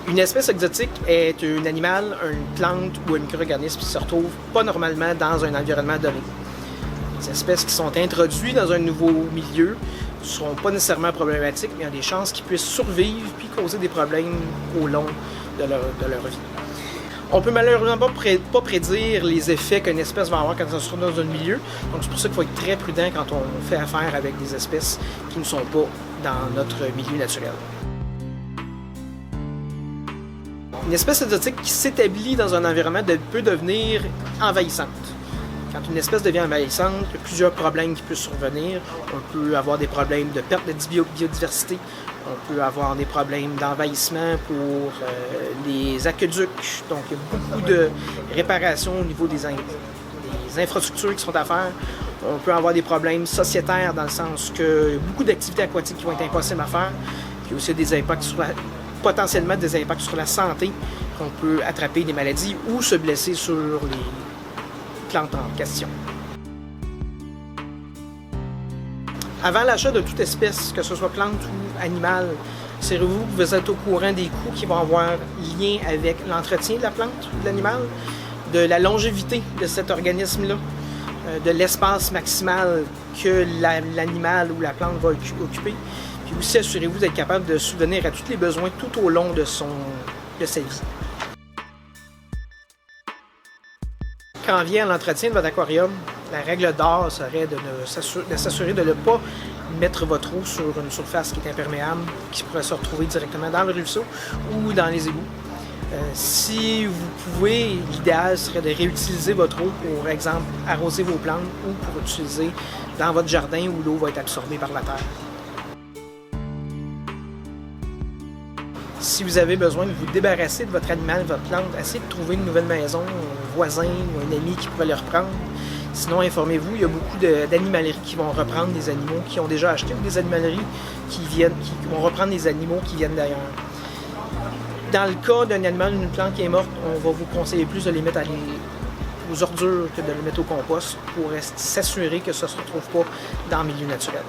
Une espèce exotique est un animal, une plante ou un micro-organisme qui se retrouve pas normalement dans un environnement donné. Les espèces qui sont introduites dans un nouveau milieu ne seront pas nécessairement problématiques, mais il y a des chances qu'ils puissent survivre puis causer des problèmes au long de leur vie. On peut malheureusement pas prédire les effets qu'une espèce va avoir quand elle se retrouve dans un milieu. Donc c'est pour ça qu'il faut être très prudent quand on fait affaire avec des espèces qui ne sont pas dans notre milieu naturel. Une espèce exotique qui s'établit dans un environnement peut devenir envahissante. Quand une espèce devient envahissante, il y a plusieurs problèmes qui peuvent survenir. On peut avoir des problèmes de perte de biodiversité. On peut avoir des problèmes d'envahissement pour les aqueducs. Donc, il y a beaucoup de réparations au niveau des infrastructures qui sont à faire. On peut avoir des problèmes sociétaires dans le sens que beaucoup d'activités aquatiques qui vont être impossibles à faire. Puis aussi des impacts potentiellement des impacts sur la santé. On peut attraper des maladies ou se blesser sur les plantes en question. Avant l'achat de toute espèce, que ce soit plante ou animal, assurez-vous que vous êtes au courant des coûts qui vont avoir lien avec l'entretien de la plante ou de l'animal, de la longévité de cet organisme-là, de l'espace maximal que l'animal ou la plante va occuper. Puis aussi, assurez-vous d'être capable de subvenir à tous les besoins tout au long de sa vie. Quand vient à l'entretien de votre aquarium, la règle d'or serait de s'assurer de ne pas mettre votre eau sur une surface qui est imperméable, qui pourrait se retrouver directement dans le ruisseau ou dans les égouts. Si vous pouvez, l'idéal serait de réutiliser votre eau pour exemple, arroser vos plantes ou pour utiliser dans votre jardin où l'eau va être absorbée par la terre. Si vous avez besoin de vous débarrasser de votre animal, de votre plante, essayez de trouver une nouvelle maison, un voisin ou un ami qui pourrait le reprendre. Sinon, informez-vous, il y a beaucoup d'animaleries qui vont reprendre des animaux qui ont déjà acheté ou des animaleries qui vont reprendre des animaux qui viennent d'ailleurs. Dans le cas d'un animal ou d'une plante qui est morte, on va vous conseiller plus de les mettre aux ordures que de les mettre au compost pour s'assurer que ça ne se retrouve pas dans le milieu naturel.